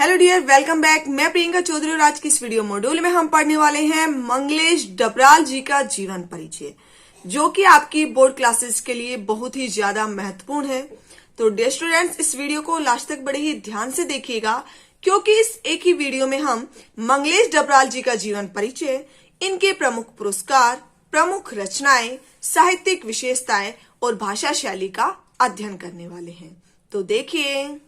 Hello dear, welcome back. मैं प्रियंका चौधरी और आज की इस वीडियो मॉड्यूल में हम पढ़ने वाले हैं मंगलेश डबराल जी का जीवन परिचय, जो कि आपकी बोर्ड क्लासेस के लिए बहुत ही ज्यादा महत्वपूर्ण है। तो डियर स्टूडेंट्स, इस वीडियो को लास्ट तक बड़े ही ध्यान से देखिएगा, क्योंकि इस एक ही वीडियो में हम मंगलेश डबराल जी का जीवन परिचय, इनके प्रमुख पुरस्कार, प्रमुख रचनाएं, साहित्यिक विशेषताएं और भाषा शैली का अध्ययन करने वाले हैं। तो देखिए,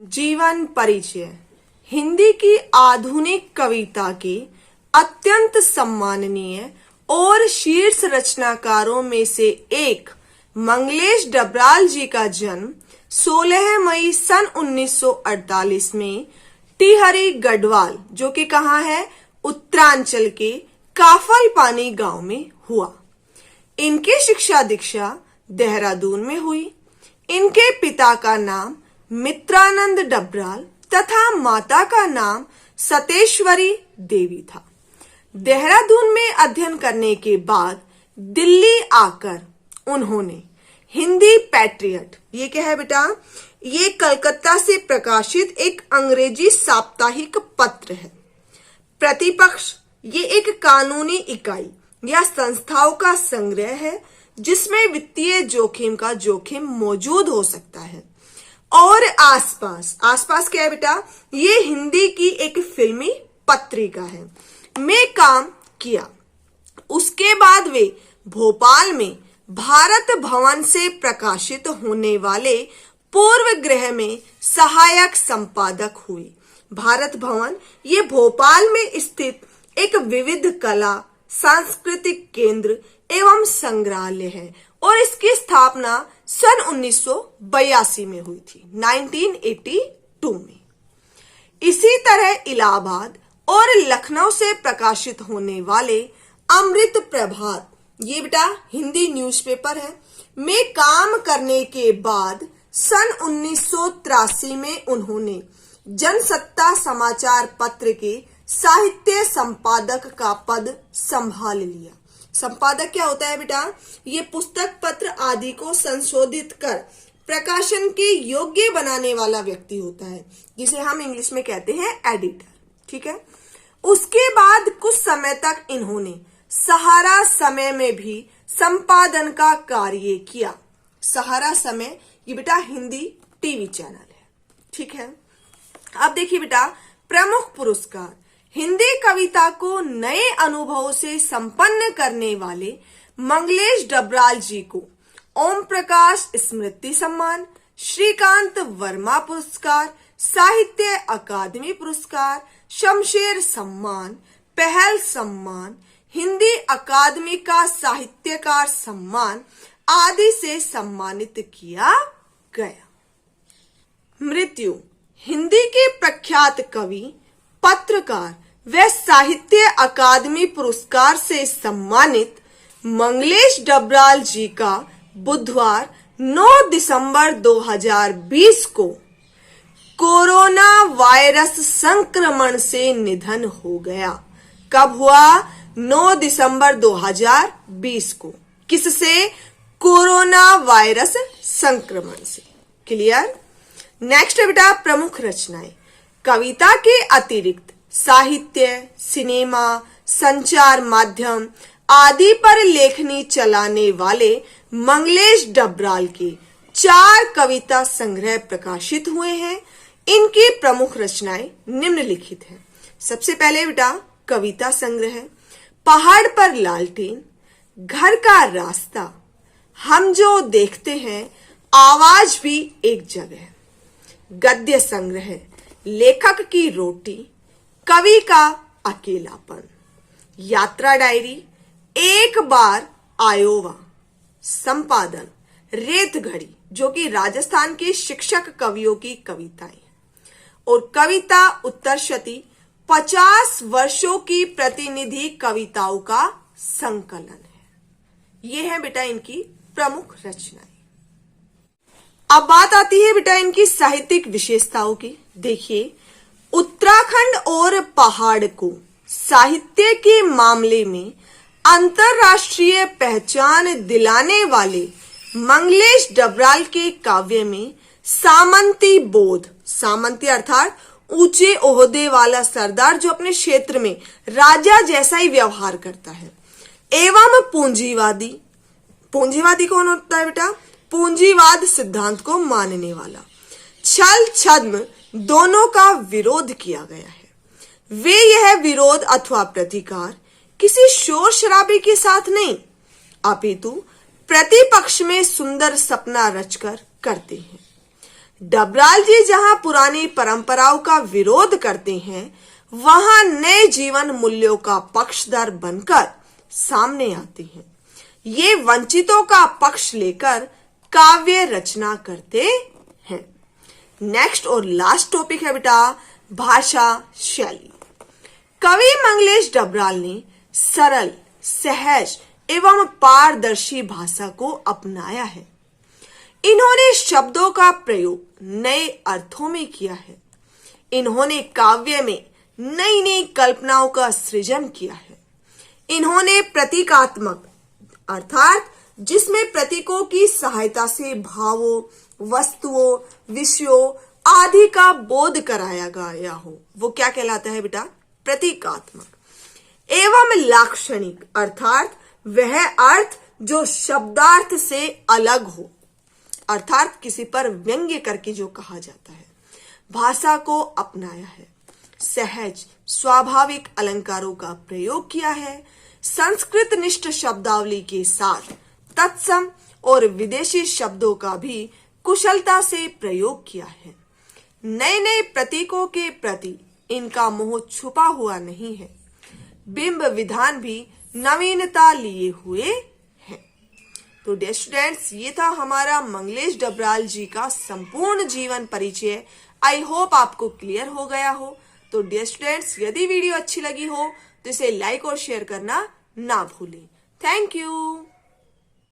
जीवन परिचय। हिंदी की आधुनिक कविता के अत्यंत सम्माननीय और शीर्ष रचनाकारों में से एक मंगलेश डबराल जी का जन्म 16 मई सन 1948 में टिहरी गढ़वाल, जो कि कहाँ है, उत्तरांचल के काफल पानी गांव में हुआ। इनकी शिक्षा दीक्षा देहरादून में हुई। इनके पिता का नाम मित्रानंद डबराल तथा माता का नाम सतेश्वरी देवी था। देहरादून में अध्ययन करने के बाद दिल्ली आकर उन्होंने हिंदी पैट्रियट, ये क्या है बेटा, ये कलकत्ता से प्रकाशित एक अंग्रेजी साप्ताहिक पत्र है। प्रतिपक्ष, ये एक कानूनी इकाई या संस्थाओं का संग्रह है जिसमें वित्तीय जोखिम का जोखिम मौजूद हो सकता है। और आसपास क्या है बेटा, ये हिंदी की एक फिल्मी पत्रिका है, में काम किया। उसके बाद वे भोपाल में भारत भवन से प्रकाशित होने वाले पूर्व गृह में सहायक संपादक हुए। भारत भवन ये भोपाल में स्थित एक विविध कला सांस्कृतिक केंद्र एवं संग्रहालय है और इसकी स्थापना सन 1982 में हुई थी, 1982 में। इसी तरह इलाहाबाद और लखनऊ से प्रकाशित होने वाले अमृत प्रभात, ये बेटा हिंदी न्यूज़पेपर है, में काम करने के बाद सन 1983 में उन्होंने जनसत्ता समाचार पत्र के साहित्य संपादक का पद संभाल लिया। संपादक क्या होता है बेटा, ये पुस्तक पत्र आदि को संशोधित कर प्रकाशन के योग्य बनाने वाला व्यक्ति होता है, जिसे हम इंग्लिश में कहते हैं एडिटर। ठीक है। उसके बाद कुछ समय तक इन्होंने सहारा समय में भी संपादन का कार्य किया। सहारा समय ये बेटा हिंदी टीवी चैनल है। ठीक है। अब देखिए बेटा, प्रमुख पुरस्कार। हिंदी कविता को नए अनुभवों से संपन्न करने वाले मंगलेश डबराल जी को ओम प्रकाश स्मृति सम्मान, श्रीकांत वर्मा पुरस्कार, साहित्य अकादमी पुरस्कार, शमशेर सम्मान, पहल सम्मान, हिंदी अकादमी का साहित्यकार सम्मान आदि से सम्मानित किया गया। मृत्यु। हिंदी के प्रख्यात कवि, पत्रकार व साहित्य अकादमी पुरस्कार से सम्मानित मंगलेश डबराल जी का बुधवार 9 दिसंबर 2020 को कोरोना वायरस संक्रमण से निधन हो गया। कब हुआ? 9 दिसंबर 2020 को। किससे? कोरोना वायरस संक्रमण से। क्लियर? नेक्स्ट बेटा, प्रमुख रचनाएं। कविता के अतिरिक्त साहित्य, सिनेमा, संचार माध्यम आदि पर लेखनी चलाने वाले मंगलेश डबराल के 4 कविता संग्रह प्रकाशित हुए हैं। इनकी प्रमुख रचनाएं निम्नलिखित हैं। सबसे पहले बेटा कविता संग्रह पहाड़ पर लालटेन, घर का रास्ता, हम जो देखते हैं, आवाज भी एक जगह। गद्य संग्रह लेखक की रोटी, कवि का अकेलापन, यात्रा डायरी, एक बार आयोवा, संपादन रेत घड़ी, जो कि राजस्थान के शिक्षक कवियों की कविताएं, और कविता उत्तरशती 50 वर्षों की प्रतिनिधि कविताओं का संकलन है। ये है बेटा इनकी प्रमुख रचनाएं। अब बात आती है बेटा इनकी साहित्यिक विशेषताओं की। देखिए, उत्तराखंड और पहाड़ को साहित्य के मामले में अंतरराष्ट्रीय पहचान दिलाने वाले मंगलेश डबराल के काव्य में सामंती बोध, सामंती अर्थात ऊंचे ओहदे वाला सरदार जो अपने क्षेत्र में राजा जैसा ही व्यवहार करता है, एवं पूंजीवादी, पूंजीवादी कौन होता है बेटा? पूंजीवाद सिद्धांत को मानने वाला, छल छद्म दोनों का विरोध किया गया है। वे यह विरोध अथवा प्रतिकार किसी शोर शराबे के साथ नहीं, अपितु प्रतिपक्ष में सुंदर सपना रचकर करते हैं। डबराल जी जहां पुरानी परंपराओं का विरोध करते हैं, वहां नए जीवन मूल्यों का पक्षधर बनकर सामने आते हैं। ये वंचितों का पक्ष लेकर काव्य रचना करते हैं। नेक्स्ट और लास्ट टॉपिक है बेटा भाषा शैली। कवि मंगलेश डबराल ने सरल, सहज एवं पारदर्शी भाषा को अपनाया है। इन्होंने शब्दों का प्रयोग नए अर्थों में किया है। इन्होंने काव्य में नई नई कल्पनाओं का सृजन किया है। इन्होंने प्रतीकात्मक अर्थात जिसमें प्रतीकों की सहायता से भावों, वस्तुओं, विषयों आदि का बोध कराया गया हो, वो क्या कहलाता है बेटा? प्रतीकात्मक। एवं लाक्षणिक अर्थात वह अर्थ जो शब्दार्थ से अलग हो, अर्थात किसी पर व्यंग्य करके जो कहा जाता है, भाषा को अपनाया है। सहज स्वाभाविक अलंकारों का प्रयोग किया है। संस्कृत निष्ठ शब्दावली के साथ तत्सम और विदेशी शब्दों का भी कुशलता से प्रयोग किया है। नए नए प्रतीकों के प्रति इनका मोह छुपा हुआ नहीं है। बिंब विधान भी नवीनता लिए हुए हैं। तो डियर स्टूडेंट्स, ये था हमारा मंगलेश डबराल जी का संपूर्ण जीवन परिचय। आई होप आपको क्लियर हो गया हो। तो डियर स्टूडेंट्स, यदि वीडियो अच्छी लगी हो तो इसे लाइक और शेयर करना ना भूलें। Thank you.